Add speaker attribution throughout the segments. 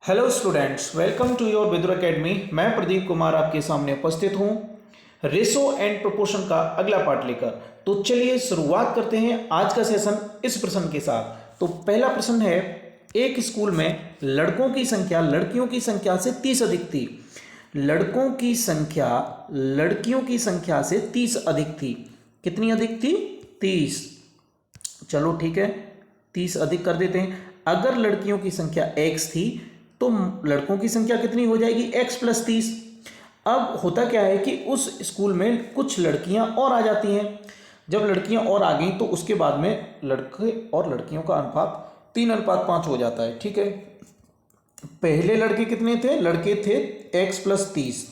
Speaker 1: Hello students, welcome to your Vidur academy. मैं प्रदीप कुमार आपके सामने उपस्थित हूं रेशो एंड प्रोपोर्शन का अगला पार्ट लेकर। तो चलिए शुरुआत करते हैं आज का सेशन इस प्रश्न के साथ। तो पहला प्रश्न है, एक स्कूल में लड़कों की संख्या लड़कियों की संख्या से 30 अधिक थी। लड़कों की संख्या लड़कियों की संख्या से 30 अधिक थी। कितनी अधिक थी? 30। चलो ठीक है, 30 अधिक कर देते हैं। अगर लड़कियों की संख्या x थी तो लड़कों की संख्या कितनी हो जाएगी? x plus 30। अब होता क्या है कि उस स्कूल में कुछ लड़कियां और आ जाती हैं। जब लड़कियां और आ गई तो उसके बाद में लड़के और लड़कियों का अनुपात 3:5 हो जाता है। ठीक है, पहले लड़के कितने थे? लड़के थे x प्लस 30,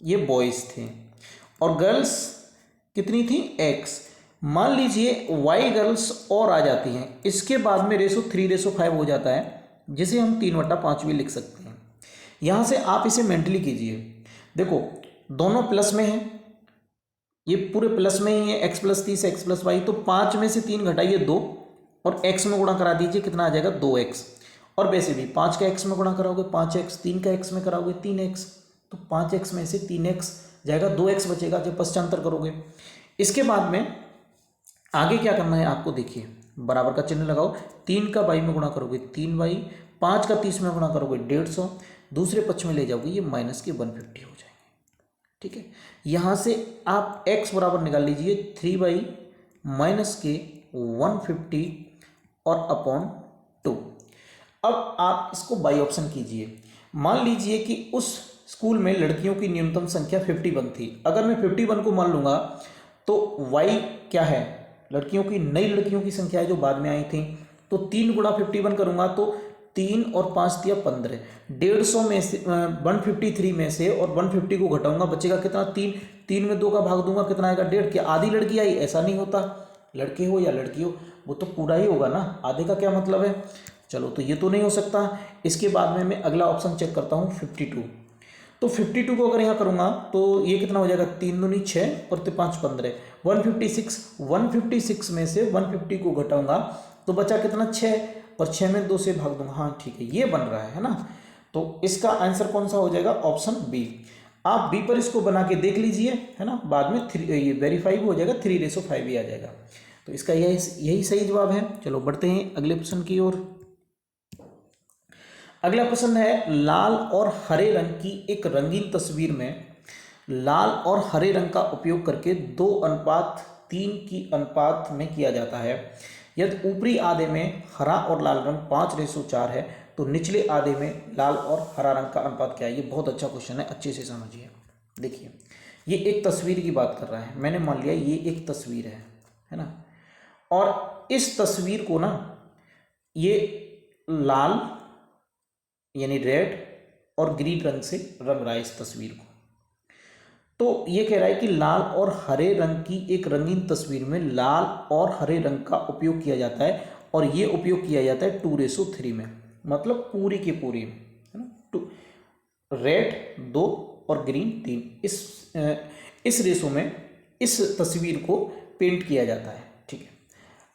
Speaker 1: ये बॉयज थे, और गर्ल्स कितनी थी? x। मान लीजिए y गर्ल्स और आ जाती हैं, इसके बाद में रेशो 3:5 हो जाता है, जिसे हम 3/5 भी लिख सकते हैं। यहाँ से आप इसे मेंटली कीजिए। देखो, दोनों प्लस में हैं, ये पूरे प्लस में ही है, x plus 30 x plus y. तो 5 में से 3 घटाइए 2 और x में गुणा करा दीजिए, कितना आ जाएगा? 2x। और वैसे भी 5 का x में गुणा कराओगे 5x, 3 का x में कराओगे 3x, तो 5x में से 3x जाएगा, 2x बचेगा जब पश्चांतर करोगे। इसके बाद में आगे क्या करना है आपको, देखिए बराबर का चिन्ह लगाओ। 3 का y में गुणा करोगे 3y, 5 का 30 में गुणा करोगे 150, दूसरे पक्ष में ले जाओगे, ये माइनस के 150 हो जाएंगे। ठीक है, यहाँ से आप x बराबर निकाल लीजिए 3y माइनस के 150 और अपॉन 2। अब आप इसको बाई ऑप्शन कीजिए। मान लीजिए कि उस स्कूल में लड़कियों की न्यूनतम संख्या 51 थी। अगर मैं 51 को मान लूंगा तो y क्या है? लड़कियों की, नई लड़कियों की संख्या है जो बाद में आई थी। तो 3 गुणा 51 करूंगा तो 3 और 5 दिया 15। 150 में से 153 में से और 150 को घटाऊंगा, बचेगा कितना? 3। 3 में 2 का भाग दूंगा, कितना आएगा? 1.5। क्या आधी लड़की आई? ऐसा नहीं होता, लड़के हो या लड़की हो वो तो पूरा ही होगा ना, आधे का क्या मतलब है? चलो, तो ये तो नहीं हो सकता। इसके बाद में मैं अगला ऑप्शन चेक करता हूँ 52। तो 52 को अगर यहाँ करूँगा तो ये कितना हो जाएगा? 3 दूनी 6 और 5 15, 156। 156 में से 150 को घटाऊंगा तो बचा कितना? 6, और 6 में 2 से भाग दूंगा। हाँ ठीक है, ये बन रहा है ना। तो इसका आंसर कौन सा हो जाएगा? Option B. आप बी पर इसको बना के देख लीजिए, है ना, बाद में ये वेरीफाई भी हो जाएगा, 3:5 भी आ जाएगा। तो इसका यही सही जवाब है। चलो बढ़ते हैं अगले प्रश्न की ओर। अगला प्रश्न है, लाल और हरे रंग की एक रंगीन तस्वीर में लाल और हरे रंग का उपयोग करके 2:3 की अनुपात में किया जाता है। यदि ऊपरी आधे में हरा और लाल रंग 5:4 है तो निचले आधे में लाल और हरा रंग का अनुपात क्या है? ये बहुत अच्छा क्वेश्चन है, अच्छे से समझिए। देखिए, ये एक तस्वीर की बात कर रहा है, मैंने मान लिया ये एक तस्वीर है ना, और इस तस्वीर को ना, ये लाल यानी रेड और ग्रीन रंग से रंग रहा है इस तस्वीर को। तो ये कह रहा है कि लाल और हरे रंग की एक रंगीन तस्वीर में लाल और हरे रंग का उपयोग किया जाता है, और ये उपयोग किया जाता है 2:3 में, मतलब पूरी की पूरी, है ना। रेड 2 और ग्रीन 3, इस रेशो में इस तस्वीर को पेंट किया जाता है। ठीक है,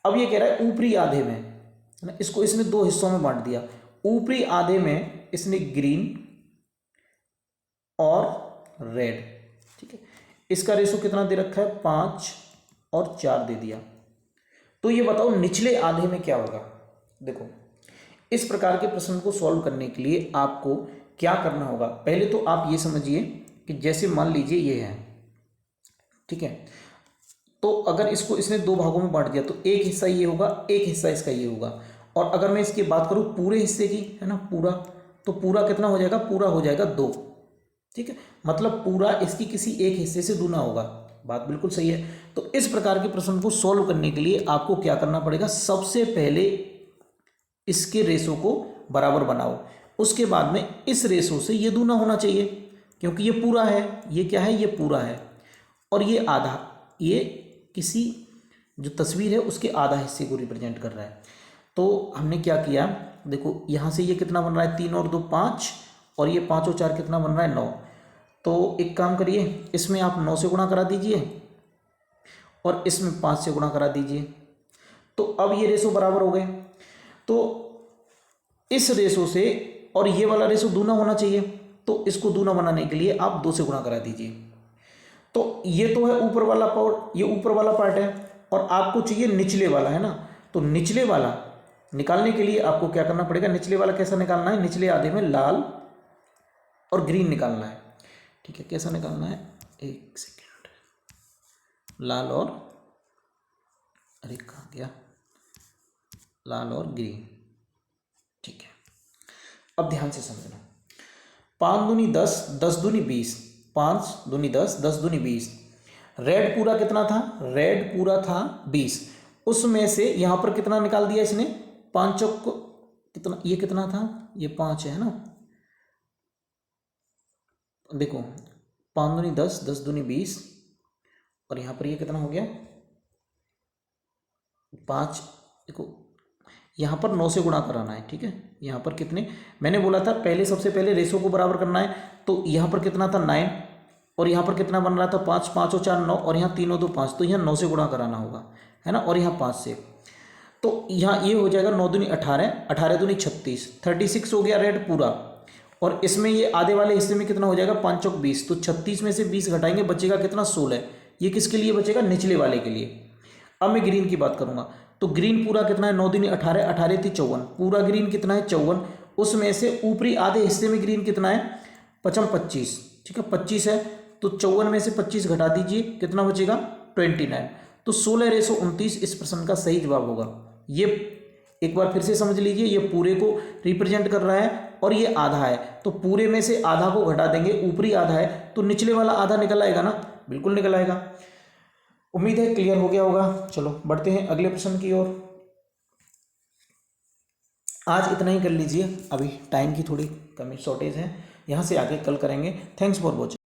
Speaker 1: अब ये कह रहा है ऊपरी आधे में, है ना, इसको इसने 2 हिस्सों में बांट दिया। ऊपरी आधे में इसने ग्रीन और रेड, ठीक है, इसका रेशो कितना दे रखा है? 5 और 4 दे दिया। तो ये बताओ निचले आधे में क्या होगा? देखो, इस प्रकार के प्रश्न को सॉल्व करने के लिए आपको क्या करना होगा? पहले तो आप ये समझिए कि जैसे मान लीजिए ये है, ठीक है, तो अगर इसको इसने 2 भागों में बांट दिया तो एक हिस्सा ये होगा, एक हिस्सा इसका ये होगा। और अगर मैं इसकी बात करूं पूरे हिस्से की, है ना, पूरा, तो पूरा कितना हो जाएगा? पूरा हो जाएगा 2। ठीक है, मतलब पूरा इसकी किसी एक हिस्से से दूना होगा। बात बिल्कुल सही है। तो इस प्रकार के प्रश्न को सॉल्व करने के लिए आपको क्या करना पड़ेगा? सबसे पहले इसके रेशो को बराबर बनाओ, उसके बाद में इस रेशो से ये दूना होना चाहिए, क्योंकि ये पूरा है, ये क्या है? ये पूरा है, और ये आधा, ये किसी जो तस्वीर है उसके आधा हिस्से को रिप्रेजेंट कर रहा है। तो हमने क्या किया? देखो, यहाँ से ये कितना बन रहा है? 3 और 2 5, और ये 5 और 4 कितना बन रहा है? 9। तो एक काम करिए, इसमें आप 9 से गुणा करा दीजिए और इसमें 5 से गुणा करा दीजिए, तो अब ये रेशो बराबर हो गए। तो इस रेशो से और ये वाला रेशो दूना होना चाहिए, तो इसको दूना बनाने के लिए आप 2 से गुणा करा दीजिए। तो ये तो है ऊपर वाला पार्ट, ये ऊपर वाला पार्ट है, और आपको चाहिए निचले वाला, है ना। तो निचले वाला निकालने के लिए आपको क्या करना पड़ेगा, निचले वाला कैसा निकालना है, निचले आधे में लाल और ग्रीन निकालना है। ठीक है, कैसा निकालना है, एक सेकेंड, लाल और, अरे कहाँ गया, लाल और ग्रीन। ठीक है, अब ध्यान से समझना, 5 दूनी 10, 10 दूनी 20, 5 दूनी 10, 10 दूनी 20। रेड पूरा कितना था, रेड पूरा था 20, उसमें से यहाँ पर कितना निकाल दिया इसने, 5 चौक को कितना, ये कितना था, ये 5 है ना, देखो 5 दूनी 10, 10 दूनी 20, और यहाँ पर ये कितना हो गया 5, देखो यहाँ पर 9 से गुणा कराना है। ठीक है, यहाँ पर कितने, मैंने बोला था पहले सबसे पहले रेशो को बराबर करना है, तो यहाँ पर कितना था 9, और यहाँ पर कितना बन रहा था 5, 5 और 4 9, और यहाँ 3 और 2 5, तो यहाँ 9 से गुणा कराना होगा, है ना, और यहाँ 5 से, तो यहाँ ये हो जाएगा 9 दूनी 18, 18 दूनी 36, 36 हो गया रेड पूरा, और इसमें ये आधे वाले हिस्से में कितना हो जाएगा 5 चौक 20, तो 36 में से 20 घटाएंगे बचेगा कितना 16, ये किसके लिए बचेगा, निचले वाले के लिए। अब मैं ग्रीन की बात करूंगा, तो ग्रीन पूरा कितना है 9 दूनी 18, 18 थी 54, पूरा ग्रीन कितना है 54, उसमें से ऊपरी आधे हिस्से में ग्रीन कितना है 25, ठीक है 25 है, तो 54 में से 25 घटा दीजिए, कितना बचेगा 29, तो 16:29 इस प्रश्न का सही जवाब होगा। ये एक बार फिर से समझ लीजिए, ये पूरे को रिप्रेजेंट कर रहा है और ये आधा है, तो पूरे में से आधा को घटा देंगे, ऊपरी आधा है तो निचले वाला आधा निकल आएगा ना, बिल्कुल निकल आएगा। उम्मीद है क्लियर हो गया होगा। चलो बढ़ते हैं अगले प्रश्न की ओर। आज इतना ही कर लीजिए, अभी टाइम की थोड़ी कमी शॉर्टेज है, यहाँ से आगे कल करेंगे। Thanks for watching.